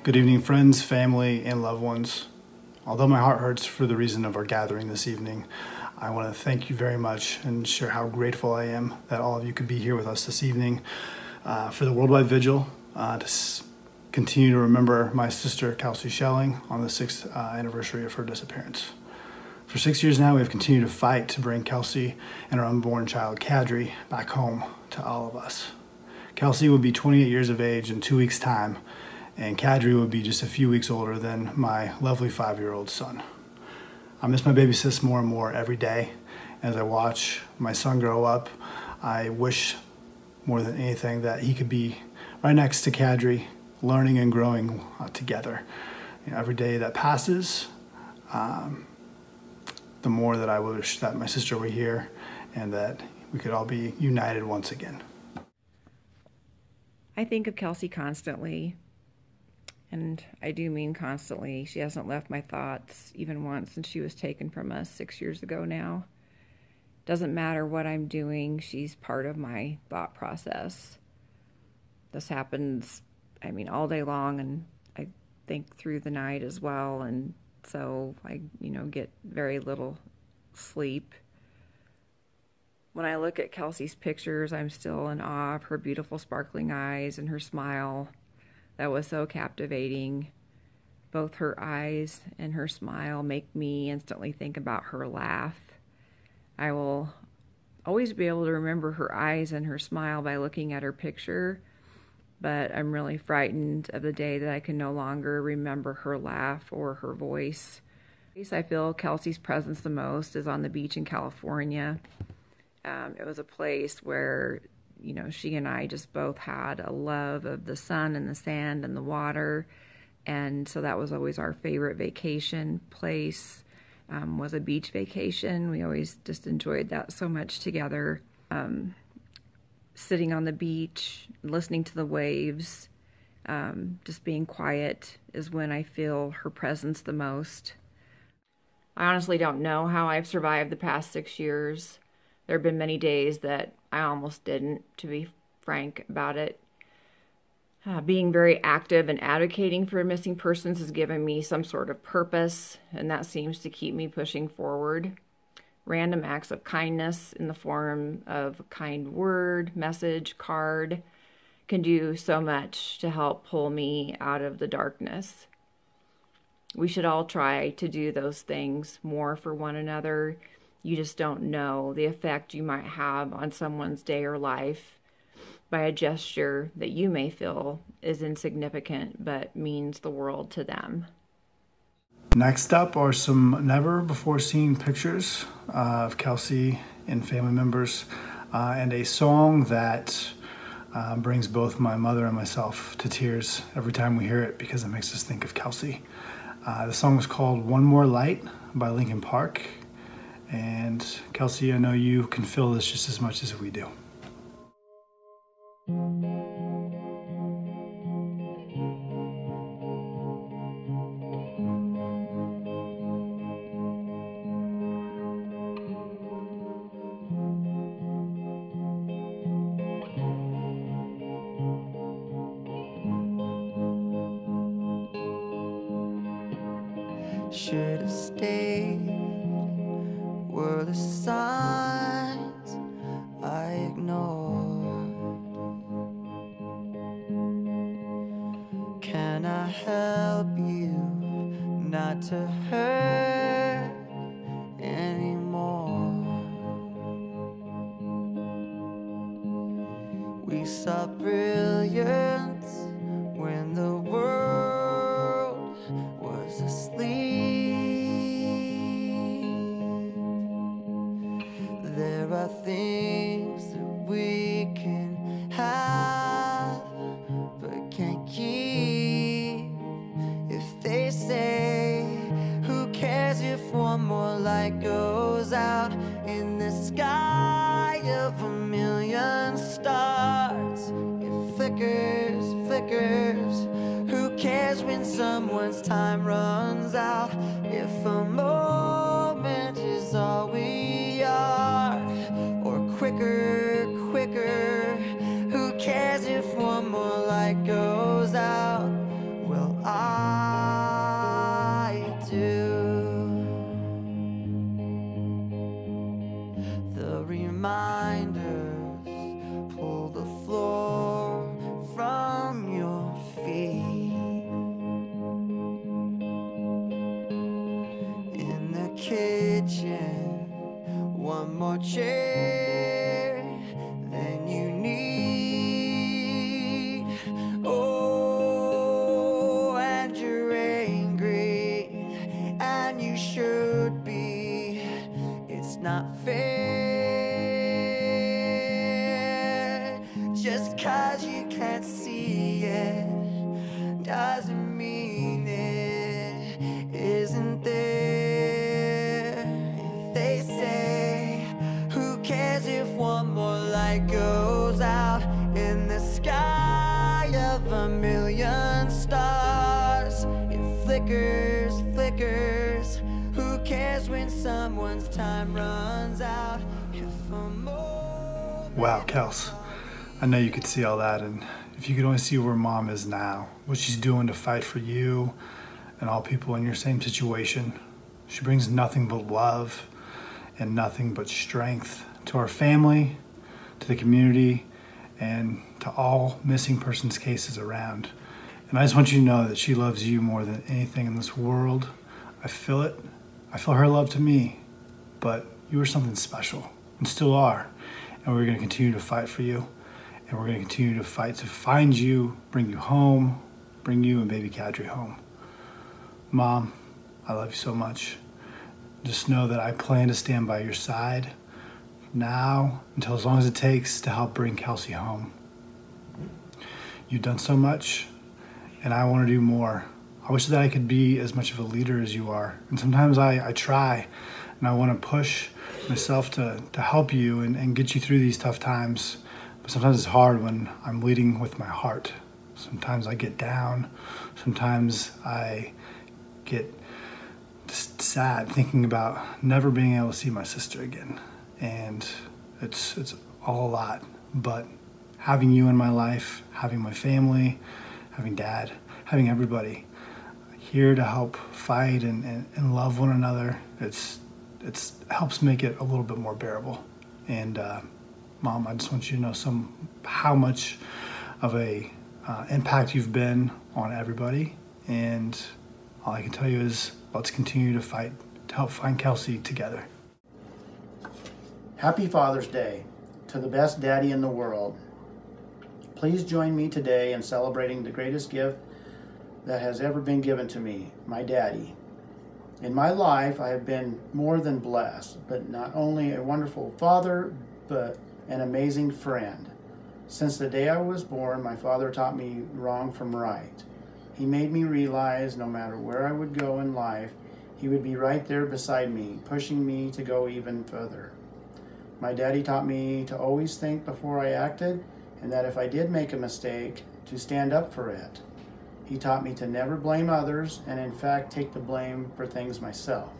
Good evening, friends, family, and loved ones. Although my heart hurts for the reason of our gathering this evening, I want to thank you very much and share how grateful I am that all of you could be here with us this evening for the Worldwide Vigil to continue to remember my sister, Kelsie Schelling, on the 6th anniversary of her disappearance. For 6 years now, we have continued to fight to bring Kelsie and her unborn child, Kadri, back home to all of us. Kelsie would be 28 years of age in 2 weeks' time, and Kadri would be just a few weeks older than my lovely 5-year-old son. I miss my baby sis more and more every day. As I watch my son grow up, I wish more than anything that he could be right next to Kadri, learning and growing together. Every day that passes, the more that I wish that my sister were here and that we could all be united once again. I think of Kelsie constantly. And I do mean constantly. She hasn't left my thoughts even once since she was taken from us 6 years ago now. Doesn't matter what I'm doing, she's part of my thought process. This happens, all day long, and I think through the night as well, and so I, get very little sleep. When I look at Kelsie's pictures, I'm still in awe of her beautiful sparkling eyes and her smile. That was so captivating. Both her eyes and her smile make me instantly think about her laugh. I will always be able to remember her eyes and her smile by looking at her picture, but I'm really frightened of the day that I can no longer remember her laugh or her voice. The place I feel Kelsie's presence the most is on the beach in California. It was a place where she and I just both had a love of the sun and the sand and the water. And so that was always our favorite vacation place, was a beach vacation. We always just enjoyed that so much together. Sitting on the beach, listening to the waves, just being quiet is when I feel her presence the most. I honestly don't know how I've survived the past 6 years. There have been many days that I almost didn't, to be frank about it. Being very active and advocating for missing persons has given me some sort of purpose, and that seems to keep me pushing forward. Random acts of kindness in the form of a kind word, message, card can do so much to help pull me out of the darkness. We should all try to do those things more for one another. You just don't know the effect you might have on someone's day or life by a gesture that you may feel is insignificant but means the world to them. Next up are some never-before-seen pictures of Kelsie and family members and a song that brings both my mother and myself to tears every time we hear it because it makes us think of Kelsie. The song is called One More Light by Linkin Park. And Kelsie, I know you can feel this just as much as we do. Should have stayed. Were the signs I ignored? Can I help you not to hurt anymore? We saw brilliance when the world was asleep. There are things that we can have but can't keep. If they say, who cares if one more light goes out in the sky of a million stars? It flickers, flickers. Who cares when someone's time runs out? If a moment is all we are, or quicker, quicker. Who cares if one more light goes out? Well, I more cheer than you need. Oh, and you're angry, and you should be. It's not fair. Just 'cause you can't see it doesn't mean it isn't there. If they say, who cares if one more light goes out in the sky of a million stars? It flickers, flickers. Who cares when someone's time runs out? If a moment... Wow, Kels, I know you could see all that, and if you could only see where Mom is now, what she's doing to fight for you and all people in your same situation. She brings nothing but love and nothing but strength to our family, to the community, and to all missing persons cases around. And I just want you to know that she loves you more than anything in this world. I feel it. I feel her love to me, but you are something special and still are. And we're going to continue to fight for you. And we're going to continue to fight to find you, bring you home, bring you and baby Kadri home. Mom, I love you so much. Just know that I plan to stand by your side now until as long as it takes to help bring Kelsie home. You've done so much, and I want to do more. I wish that I could be as much of a leader as you are. And sometimes I try, and I want to push myself to help you and get you through these tough times. But sometimes it's hard when I'm leading with my heart. Sometimes I get down. Sometimes I get just sad thinking about never being able to see my sister again. And it's all a lot. But having you in my life, having my family, having Dad, having everybody here to help fight and love one another, it helps make it a little bit more bearable. And Mom, I just want you to know how much of a impact you've been on everybody, and all I can tell you is let's continue to fight to help find Kelsie together. Happy Father's Day to the best daddy in the world. Please join me today in celebrating the greatest gift that has ever been given to me, my daddy. In my life, I have been more than blessed, but not only a wonderful father, but an amazing friend. Since the day I was born, my father taught me wrong from right. He made me realize no matter where I would go in life, he would be right there beside me, pushing me to go even further. My daddy taught me to always think before I acted, and that if I did make a mistake, to stand up for it. He taught me to never blame others, and in fact take the blame for things myself.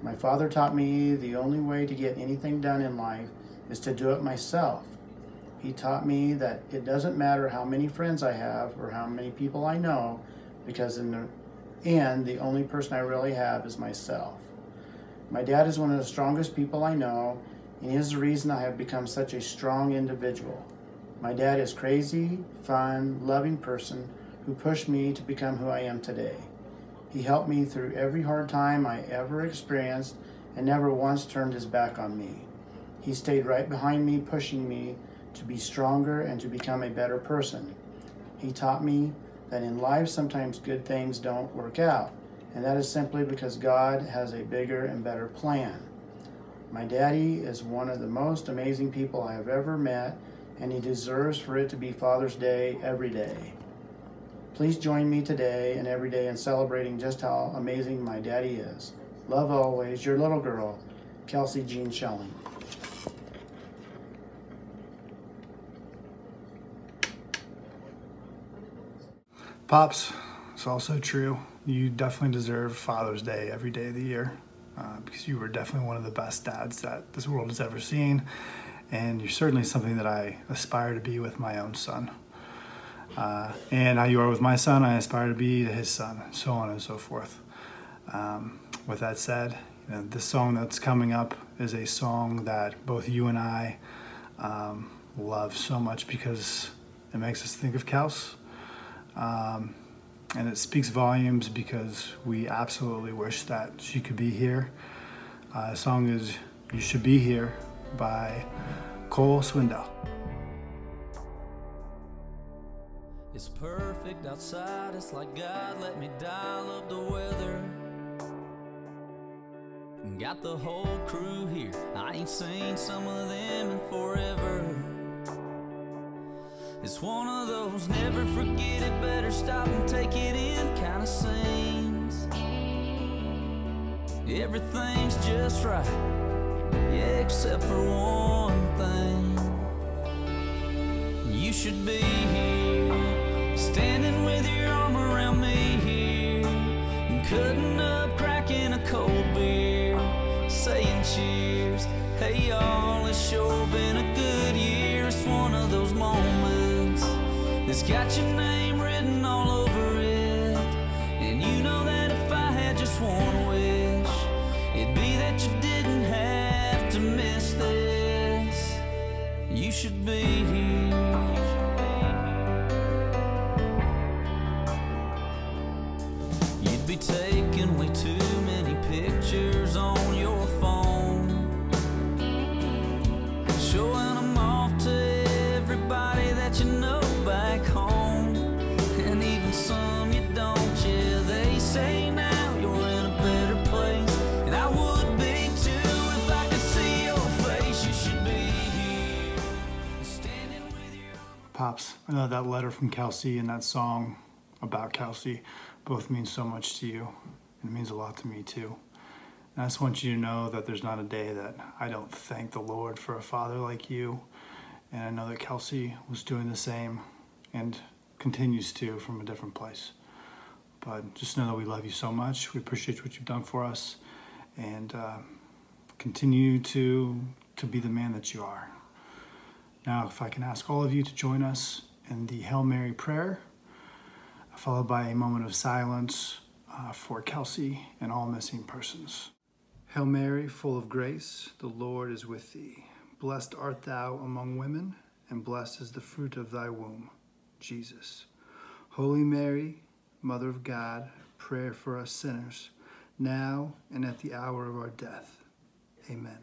My father taught me the only way to get anything done in life is to do it myself. He taught me that it doesn't matter how many friends I have or how many people I know, because in the end, the only person I really have is myself. My dad is one of the strongest people I know, and he is the reason I have become such a strong individual. My dad is crazy, fun, loving person who pushed me to become who I am today. He helped me through every hard time I ever experienced and never once turned his back on me. He stayed right behind me, pushing me to be stronger and to become a better person. He taught me that in life sometimes good things don't work out, and that is simply because God has a bigger and better plan. My daddy is one of the most amazing people I have ever met, and he deserves for it to be Father's Day every day. Please join me today and every day in celebrating just how amazing my daddy is. Love always, your little girl, Kelsie Jean Schelling. Pops, it's also true. You definitely deserve Father's Day every day of the year because you were definitely one of the best dads that this world has ever seen. And you're certainly something that I aspire to be with my own son. And how you are with my son, I aspire to be his son, and so on and so forth. With that said, this song that's coming up is a song that both you and I love so much because it makes us think of Kels. And it speaks volumes because we absolutely wish that she could be here. The song is You Should Be Here by Cole Swindell. It's perfect outside, it's like God let me dial up the weather. Got the whole crew here, I ain't seen some of them in forever. It's one of those never forget it, better stop and take it in kind of scenes. Everything's just right, yeah, except for one thing. You should be here, standing with your arm around me here, cutting up, cracking a cold beer, saying cheers. Hey y'all, it's sure been a good year. It's one of those moments that's got your name written all over it. And you know that if I had just one wish, it'd be that you didn't have to miss this. You should be here. You'd be taking way too many pictures on your phone, showing them off to everybody that you know back home, and even some you don't. Yeah, they say now you're in a better place, and I would be too if I could see your face. You should be here, standing with your... Pops, I know that letter from Kelsie and that song about Kelsie both mean so much to you, and it means a lot to me too. And I just want you to know that there's not a day that I don't thank the Lord for a father like you. And I know that Kelsie was doing the same and continues to from a different place. But just know that we love you so much. We appreciate what you've done for us, and continue to be the man that you are. Now, if I can ask all of you to join us in the Hail Mary prayer, followed by a moment of silence for Kelsie and all missing persons. Hail Mary, full of grace, the Lord is with thee. Blessed art thou among women, and blessed is the fruit of thy womb, Jesus. Holy Mary, Mother of God, pray for us sinners, now and at the hour of our death. Amen.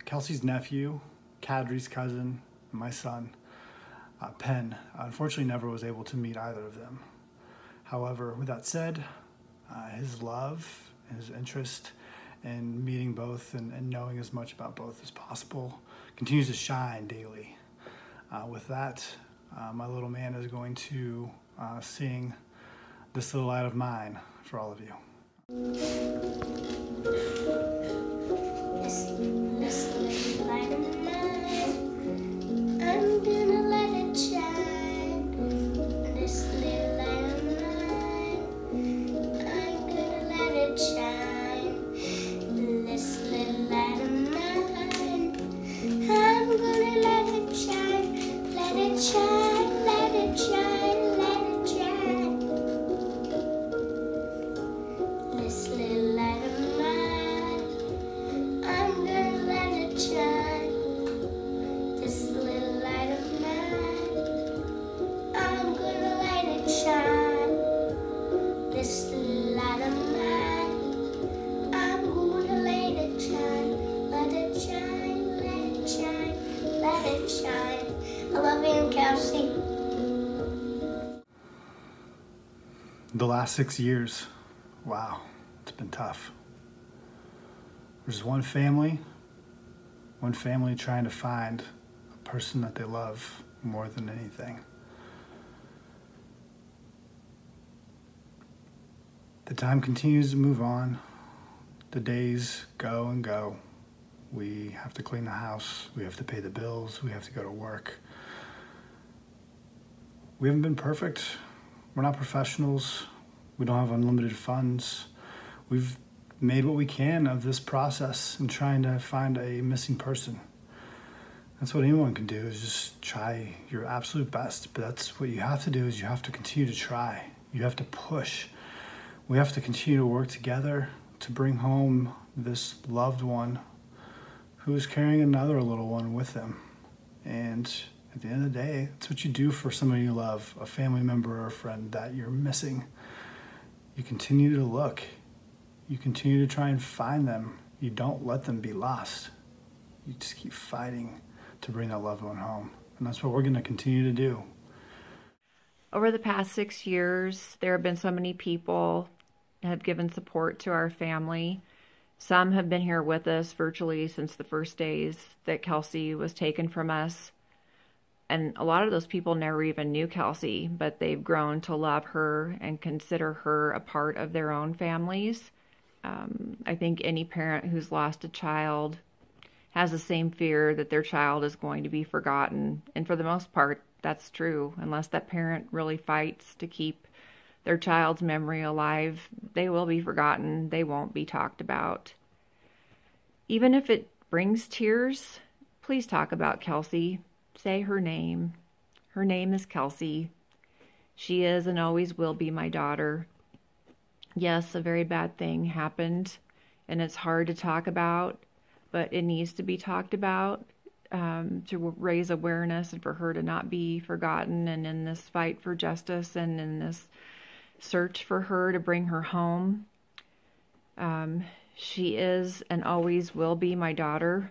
Kelsie's nephew, Kadri's cousin, and my son, Penn, unfortunately never was able to meet either of them. However, with that said, his love and his interest in meeting both and knowing as much about both as possible continues to shine daily. With that, my little man is going to sing This Little Light of Mine for all of you. This little light of mine, I'm gonna let it shine. This little light of mine, I'm gonna let it shine. This little light of mine, I'm gonna let it shine. Let it shine, let it shine, let it shine. This little light of mine, I'm gonna let it shine. This little light of mine, I'm gonna let it shine. This little light of mine, I'm gonna let it shine. Let it shine, let it shine, let it shine. I love you, Kelsie. The last 6 years, wow, it's been tough. There's one family trying to find a person that they love more than anything. The time continues to move on. The days go and go. We have to clean the house. We have to pay the bills. We have to go to work. We haven't been perfect. We're not professionals. We don't have unlimited funds. We've made what we can of this process in trying to find a missing person. That's what anyone can do, is just try your absolute best. But that's what you have to do, is you have to continue to try. You have to push. We have to continue to work together to bring home this loved one who's carrying another little one with them. And at the end of the day, it's what you do for somebody you love, a family member or a friend that you're missing. You continue to look. You continue to try and find them. You don't let them be lost. You just keep fighting to bring that loved one home. And that's what we're going to continue to do. Over the past 6 years, there have been so many people that have given support to our family. Some have been here with us virtually since the first days that Kelsie was taken from us. And a lot of those people never even knew Kelsie, but they've grown to love her and consider her a part of their own families. I think any parent who's lost a child has the same fear that their child is going to be forgotten. And for the most part, that's true. Unless that parent really fights to keep their child's memory alive, they will be forgotten. They won't be talked about. Even if it brings tears, please talk about Kelsie. Say her name. Her name is Kelsie. She is and always will be my daughter. Yes, a very bad thing happened, and it's hard to talk about, but it needs to be talked about to raise awareness and for her to not be forgotten. And in this fight for justice and in this search for her to bring her home, she is and always will be my daughter.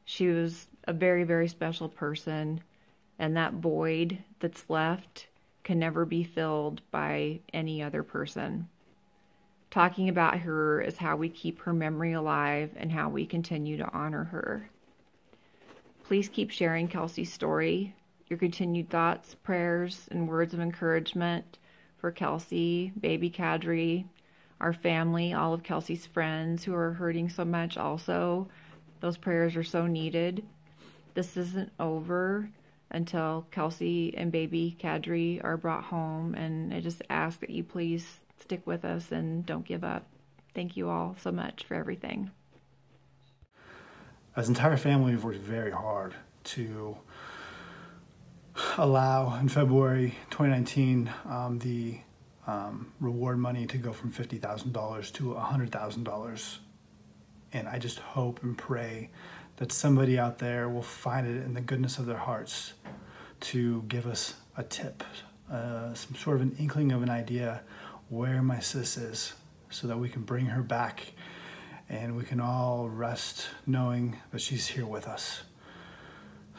She was a very, very special person, and that void that's left can never be filled by any other person. Talking about her is how we keep her memory alive and how we continue to honor her. Please keep sharing Kelsie's story, your continued thoughts, prayers, and words of encouragement for Kelsie, baby Kadri, our family, all of Kelsie's friends who are hurting so much also. Those prayers are so needed. This isn't over until Kelsie and baby Kadri are brought home, and I just ask that you please stick with us and don't give up. Thank you all so much for everything. As an entire family, we've worked very hard to allow, in February 2019, the reward money to go from $50,000 to $100,000. And I just hope and pray that somebody out there will find it in the goodness of their hearts to give us a tip, some sort of an inkling of an idea where my sis is, so that we can bring her back and we can all rest knowing that she's here with us.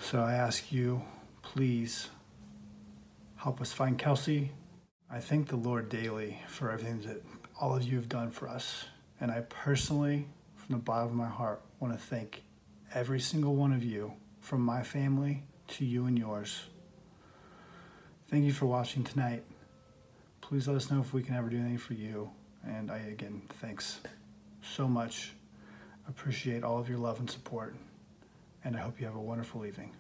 So I ask you, please help us find Kelsie. I thank the Lord daily for everything that all of you have done for us. And I personally, from the bottom of my heart, want to thank every single one of you, from my family to you and yours. Thank you for watching tonight. Please let us know if we can ever do anything for you. And again, thanks so much. Appreciate all of your love and support. And I hope you have a wonderful evening.